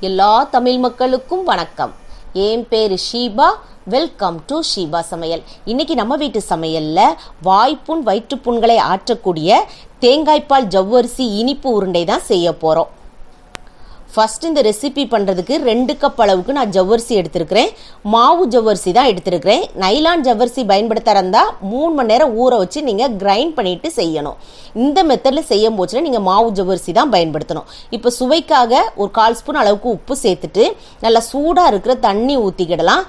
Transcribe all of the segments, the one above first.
எல்லா தமிழ் மக்களுக்கும் வணக்கம். என் பேரு ஷீபா. வெல்கம் டு ஷீபா சமையல். இன்னைக்கு நம்ம வீட்டு சமையல்ல வாய்ப்புண் வயிற்றுப்புண்களை ஆற்றக்கூடிய தேங்காய்பால் ஜவ்வரிசி இனிப்பு உருண்டை தான் செய்ய போறோம். ஃபர்ஸ்ட் இந்த ரெசிபி பண்ணுறதுக்கு 2 கப் அளவுக்கு நான் ஜவ்வரிசி எடுத்திருக்கிறேன். மாவு ஜவ்வரிசி தான் எடுத்திருக்கிறேன். நைலான் ஜவ்வரிசி பயன்படுத்த இருந்தால் 3 மணி நேரம் ஊற வச்சு நீங்கள் கிரைண்ட் பண்ணிட்டு செய்யணும். இந்த மெத்தடில் செய்யும் போச்சுன்னா நீங்கள் மாவு ஜவ்வரிசி தான் பயன்படுத்தணும். இப்போ சுவைக்காக ஒரு 1/4 ஸ்பூன் அளவுக்கு உப்பு சேர்த்துட்டு நல்லா சூடாக இருக்கிற தண்ணி ஊற்றிக்கிடலாம்.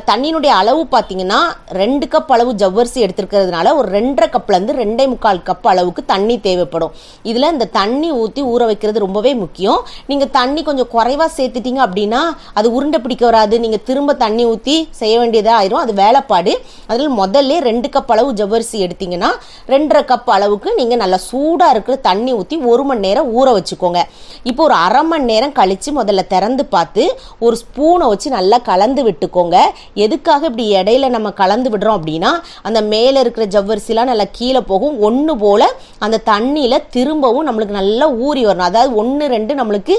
தண்ணியினுடைய அளவு பார்த்தீங்கன்னா 2 கப் அளவு ஜவ்வரிசி எடுத்துருக்கிறதுனால ஒரு 2.5 கப்லேருந்து 2.25 கப் அளவுக்கு தண்ணி தேவைப்படும். இதில் இந்த தண்ணி ஊற்றி ஊற வைக்கிறது ரொம்பவே முக்கியம். நீங்கள் தண்ணி கொஞ்சம் குறைவாக சேர்த்துட்டீங்க அப்படின்னா அது உருண்டை பிடிக்க வராது. நீங்கள் திரும்ப தண்ணி ஊற்றி செய்ய வேண்டியதாக ஆயிரும். அது வேலைப்பாடு. அதில் முதல்ல 2 கப் அளவு ஜவ்வரிசி எடுத்தீங்கன்னா 2.5 கப் அளவுக்கு நீங்கள் நல்லா சூடாக இருக்கிற தண்ணி ஊற்றி 1 மணி நேரம் ஊற வச்சுக்கோங்க. இப்போ ஒரு அரை மணி நேரம் கழித்து முதல்ல திறந்து பார்த்து ஒரு ஸ்பூனை வச்சு நல்லா கலந்து விட்டுக்கோங்க. எதுக்காக இப்படி இடையில நம்ம கலந்து விடுறோம் அப்படின்னா அந்த மேலே இருக்கிற ஜவ்வரிசிலாம் நல்லா கீழே போகும். ஒன்று போல் அந்த தண்ணியில் திரும்பவும் நம்மளுக்கு நல்லா ஊறி வரணும். அதாவது 1-2 நம்மளுக்கு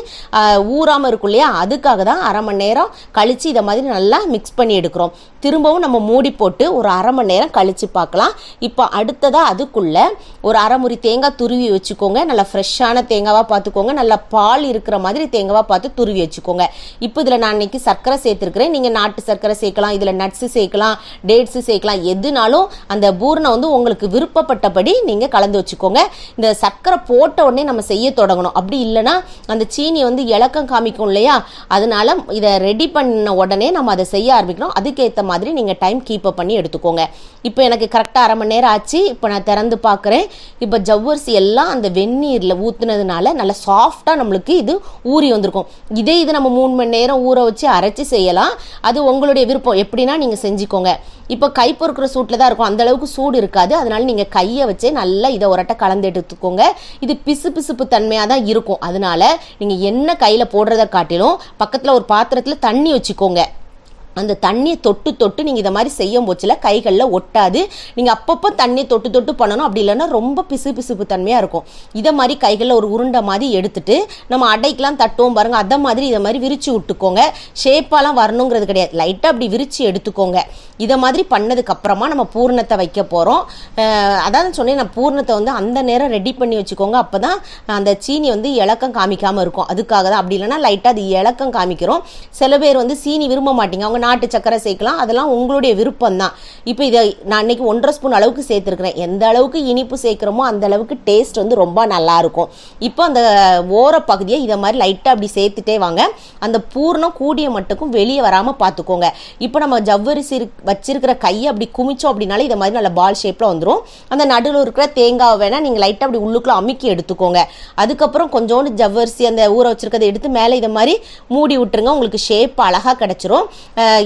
ஊறாமல் இருக்கும் இல்லையா, அதுக்காக தான் அரை மணி நேரம் கழித்து இதை மாதிரி நல்லா மிக்ஸ் பண்ணி எடுக்கிறோம். திரும்பவும் நம்ம மூடி போட்டு ஒரு அரை மணி நேரம் கழித்து பார்க்கலாம். இப்போ அடுத்ததாக அதுக்குள்ளே ஒரு அரை முறி தேங்காய் துருவி வச்சுக்கோங்க. நல்லா ஃப்ரெஷ்ஷான தேங்காவாக பார்த்துக்கோங்க. நல்லா பால் இருக்கிற மாதிரி தேங்காவாக பார்த்து துருவி வச்சுக்கோங்க. இப்போ இதில் நான் இன்னைக்கு சர்க்கரை சேர்த்துருக்கிறேன். நீங்கள் நாட்டு சர்க்கரை சேர்க்கலாம், இதில் நட்ஸு சேர்க்கலாம், டேட்ஸு சேர்க்கலாம். எதுனாலும் அந்த பூர்ணம் வந்து உங்களுக்கு விருப்பப்பட்டபடி நீங்கள் கலந்து வச்சுக்கோங்க. இந்த சர்க்கரை போட்ட உடனே நம்ம செய்ய தொடங்கணும். அப்படி இல்லைன்னா அந்த சீனி வந்து இலக்கம் காமிக்கும் இல்லையா, அதனால இதை ரெடி பண்ண உடனே நம்ம அதை செய்ய ஆரம்பிக்கணும். அதுக்கேற்ற மாதிரி நீங்கள் டைம் கீப் அப் பண்ணி எடுத்துக்கோங்க. இப்போ எனக்கு கரெக்டாக அரை மணி நேரம் ஆச்சு. இப்போ நான் திறந்து பார்க்குறேன். இப்போ ஜவ்வரிசி எல்லாம் அந்த வெந்நீரில் ஊற்றுனதுனால நல்லா சாஃப்டாக நம்மளுக்கு இது ஊறி வந்திருக்கும். இது நம்ம 3 மணி நேரம் ஊற வச்சு அரைச்சி செய்யலாம். அது உங்களுடைய விருப்பம், எப்படின்னா நீங்கள் செஞ்சுக்கோங்க. இப்போ கை பொறுக்கிற சூட்டில் தான் இருக்கும், அந்த அளவுக்கு சூடு இருக்காது. அதனால நீங்கள் கையை வச்சே நல்லா இதை ஒரட்டை கலந்து எடுத்துக்கோங்க. இது பிசு பிசுப்பு தன்மையாக தான் இருக்கும். அதனால நீங்கள் என்ன கையில் போடுறதை காட்டிலும் பக்கத்தில் ஒரு பாத்திரத்தில் தண்ணி வச்சுக்கோங்க. அந்த தண்ணியை தொட்டு தொட்டு நீங்கள் இதை மாதிரி செய்யும் போச்சில் கைகளில் ஒட்டாது. நீங்கள் அப்பப்போ தண்ணியை தொட்டு தொட்டு பண்ணணும். அப்படி இல்லைன்னா ரொம்ப பிசு பிசுப்பு தன்மையாக இருக்கும். இதை மாதிரி கைகளில் ஒரு உருண்டை மாதிரி எடுத்துட்டு நம்ம அடைக்கெலாம் தட்டுவோம் பாருங்கள், அதை மாதிரி இதை மாதிரி விரித்து விட்டுக்கோங்க. ஷேப்பாலாம் வரணுங்கிறது கிடையாது, லைட்டாக அப்படி விரித்து எடுத்துக்கோங்க. இதை மாதிரி பண்ணதுக்கப்புறமா நம்ம பூர்ணத்தை வைக்க போகிறோம். அதான் சொன்னேன், நான் பூர்ணத்தை வந்து அந்த நேரம் ரெடி பண்ணி வச்சுக்கோங்க. அப்போ தான் அந்த சீனி வந்து இலக்கம் காமிக்காமல் இருக்கும். அதுக்காக தான். அப்படி இல்லைன்னா லைட்டாக அது இலக்கம் காமிக்கிறோம். சில பேர் வந்து சீனி விரும்ப மாட்டீங்க, அவங்க நாட்டு சக்கரை சேர்க்கலாம். அதெல்லாம் உங்களுடைய விருப்பம் தான். இப்போ இதை நான் இன்னைக்கு 1.5 ஸ்பூன் அளவுக்கு சேர்த்துருக்கிறேன். எந்த அளவுக்கு இனிப்பு சேர்க்குறோமோ அந்த அளவுக்கு டேஸ்ட் வந்து ரொம்ப நல்லா இருக்கும். இப்போ அந்த ஓர பகுதியை இதை மாதிரி லைட்டாக அப்படி சேர்த்துட்டே வாங்க. அந்த பூர்ணம் கூடிய மட்டுக்கும் வெளியே வராமல் பார்த்துக்கோங்க. இப்போ நம்ம ஜவ்வரிசி வச்சிருக்கிற கையை அப்படி குமிச்சோம் அப்படின்னாலே இதை மாதிரி நல்ல பால் ஷேப்பில் வந்துடும். அந்த நடுவில் இருக்கிற தேங்காவை வேணால் நீங்கள் லைட்டாக அப்படி உள்ளுக்குள்ள அமுக்கி எடுத்துக்கோங்க. அதுக்கப்புறம் கொஞ்சோண்டு ஜவ்வரிசி அந்த ஊற வச்சிருக்கிறத எடுத்து மேலே இதை மாதிரி மூடி விட்டுருங்க. உங்களுக்கு ஷேப் அழகாக கிடச்சிரும்.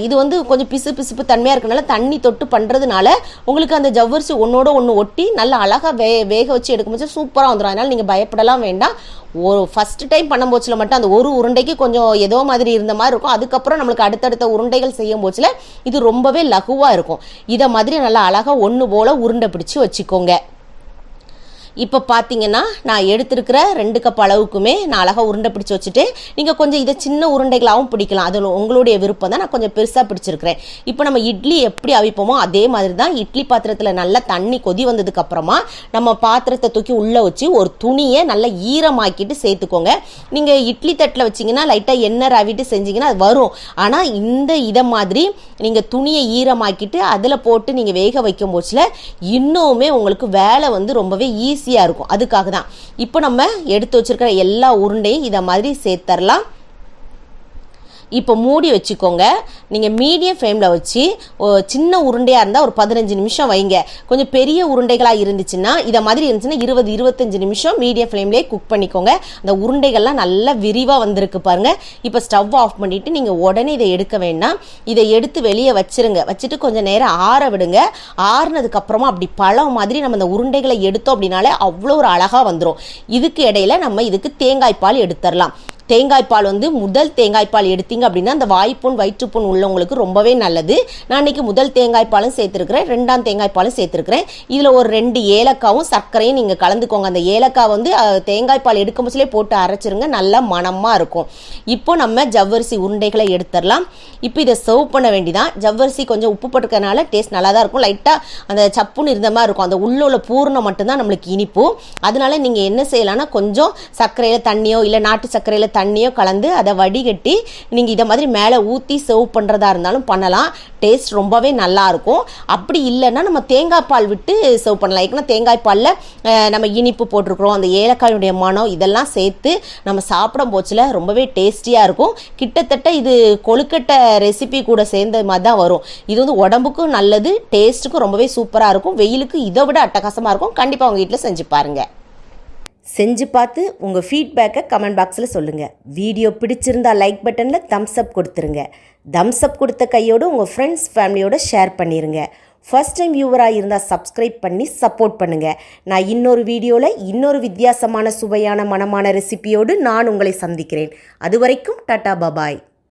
இது வந்து கொஞ்சம் பிசு பிசுப்பு தன்மையாக இருக்கனால தண்ணி தொட்டு பண்ணுறதுனால உங்களுக்கு அந்த ஜவ்வரிசி ஒன்றோட ஒன்று ஒட்டி நல்லா அழகாக வேக வச்சு எடுக்கும்போது சூப்பராக வந்துடும். அதனால் நீங்கள் பயப்படலாம் வேண்டாம். ஒரு ஃபஸ்ட்டு டைம் பண்ணும் போச்சில் மட்டும் அந்த ஒரு உருண்டைக்கு கொஞ்சம் ஏதோ மாதிரி இருந்த மாதிரி இருக்கும். அதுக்கப்புறம் நம்மளுக்கு அடுத்தடுத்த உருண்டைகள் செய்யும் போச்சில் இது ரொம்பவே லகுவாக இருக்கும். இதை மாதிரி நல்லா அழகாக ஒன்று போல் உருண்டை பிடிச்சி வச்சுக்கோங்க. இப்போ பார்த்தீங்கன்னா நான் எடுத்துருக்கிற 2 கப் அளவுக்குமே நான் அழகாக உருண்டை பிடிச்சி வச்சுட்டு நீங்கள் கொஞ்சம் இதை சின்ன உருண்டைகளாகவும் பிடிக்கலாம். அது உங்களுடைய விருப்பம் தான். நான் கொஞ்சம் பெருசாக பிடிச்சிருக்கிறேன். இப்போ நம்ம இட்லி எப்படி அவிப்போமோ அதே மாதிரி தான் இட்லி பாத்திரத்தில் நல்லா தண்ணி கொதி வந்ததுக்கு அப்புறமா நம்ம பாத்திரத்தை தூக்கி உள்ளே வச்சு ஒரு துணியை நல்லா ஈரமாக்கிட்டு சேர்த்துக்கோங்க. நீங்கள் இட்லி தட்டில் வச்சிங்கன்னா லைட்டாக எண்ணெய் ரவிட்டு செஞ்சிங்கன்னா அது வரும். ஆனால் இதை மாதிரி நீங்கள் துணியை ஈரமாக்கிட்டு அதில் போட்டு நீங்கள் வேக வைக்கும் போச்சில் இன்னுமே உங்களுக்கு வேலை வந்து ரொம்பவே ஈஸியாக இருக்கும். அதுக்காக தான் இப்போ நம்ம எடுத்து வச்சிருக்கிற எல்லா உருண்டையும் இதை மாதிரி சேர்த்தரலாம். இப்போ மூடி வச்சுக்கோங்க. நீங்கள் மீடியம் ஃப்ளேமில் வச்சு சின்ன உருண்டையாக இருந்தால் ஒரு 15 நிமிஷம் வைங்க. கொஞ்சம் பெரிய உருண்டைகளாக இருந்துச்சுன்னா இதை மாதிரி இருந்துச்சுன்னா 20-25 நிமிஷம் மீடியம் ஃப்ளேம்லேயே குக் பண்ணிக்கோங்க. அந்த உருண்டைகள்லாம் நல்லா விரிவாக வந்திருக்கு பாருங்கள். இப்போ ஸ்டவ் ஆஃப் பண்ணிவிட்டு நீங்கள் உடனே இதை எடுக்க வேண்டாம். இதை எடுத்து வெளியே வச்சுருங்க. வச்சுட்டு கொஞ்சம் நேரம் ஆற விடுங்க. ஆறுனதுக்கப்புறமா அப்படி பழம் மாதிரி நம்ம அந்த உருண்டைகளை எடுத்தோம் அப்படின்னாலே அவ்வளோ ஒரு அழகாக வந்துடும். இதுக்கு இடையில நம்ம இதுக்கு தேங்காய் பால் எடுத்துடலாம். தேங்காய் பால் வந்து முதல் தேங்காய் பால் எடுத்தீங்க அப்படின்னா அந்த வாய்ப்புண் வயிற்றுப்புண் உள்ளவங்களுக்கு ரொம்பவே நல்லது. நான் இன்னைக்கு முதல் தேங்காய் பாலும் சேர்த்துருக்கிறேன், 2ஆம் தேங்காய் பாலும் சேர்த்துருக்கிறேன். இதில் ஒரு 2 ஏலக்காவும் சர்க்கரையும் நீங்கள் கலந்துக்கோங்க. அந்த ஏலக்காய் வந்து தேங்காய் பால் எடுக்கும் போதுலே போட்டு அரைச்சிருங்க, நல்லா மணமாக இருக்கும். இப்போ நம்ம ஜவ்வரிசி உருண்டைகளை எடுத்துடலாம். இப்போ இதை சர்வ் பண்ண வேண்டிதான். ஜவ்வரிசி கொஞ்சம் உப்பு போட்டுக்கிறதுனால டேஸ்ட் நல்லா தான் இருக்கும். லைட்டாக அந்த சப்புன்னு இருந்த மாதிரி இருக்கும். அந்த உள்ள பூர்ணம் மட்டும்தான் நம்மளுக்கு இனிப்பு. அதனால நீங்கள் என்ன செய்யலாம்னா கொஞ்சம் சர்க்கரையில் தண்ணியோ இல்லை நாட்டு சர்க்கரையில் தண்ணியோ கலந்து அதை வடிகட்டி நீங்கள் இதை மாதிரி மேலே ஊற்றி சர்வ் பண்ணுறதா இருந்தாலும் பண்ணலாம். டேஸ்ட் ரொம்பவே நல்லாயிருக்கும். அப்படி இல்லைன்னா நம்ம தேங்காய் பால் விட்டு சர்வ் பண்ணலாம். ஏன்னா தேங்காய் பாலில் நம்ம இனிப்பு போட்டிருக்கிறோம், அந்த ஏலக்காயுடைய மனம் இதெல்லாம் சேர்த்து நம்ம சாப்பிடும் போச்சில் ரொம்பவே டேஸ்டியாக இருக்கும். கிட்டத்தட்ட இது கொழுக்கட்டை ரெசிபி கூட சேர்ந்த மாதிரி தான் வரும். இது வந்து உடம்புக்கும் நல்லது, டேஸ்ட்டுக்கும் ரொம்பவே சூப்பராக இருக்கும். வெயிலுக்கு இதை விட அட்டகாசமாக இருக்கும். கண்டிப்பாக உங்கள் வீட்டில் செஞ்சு பாருங்கள். செஞ்சு பார்த்து உங்கள் ஃபீட்பேக்கை கமெண்ட் பாக்ஸில் சொல்லுங்கள். வீடியோ பிடிச்சிருந்தா லைக் பட்டனில் தம்ஸ் அப் கொடுத்துருங்க. தம்ஸ் அப் கொடுத்த கையோடு உங்கள் ஃப்ரெண்ட்ஸ் ஃபேமிலியோடு ஷேர் பண்ணிடுங்க. ஃபர்ஸ்ட் டைம் வியூவராக இருந்தால் சப்ஸ்கிரைப் பண்ணி சப்போர்ட் பண்ணுங்கள். நான் இன்னொரு வீடியோவில் இன்னொரு வித்தியாசமான சுவையான மனமான ரெசிபியோடு நான் உங்களை சந்திக்கிறேன். அது வரைக்கும் டாடா பாபாய்.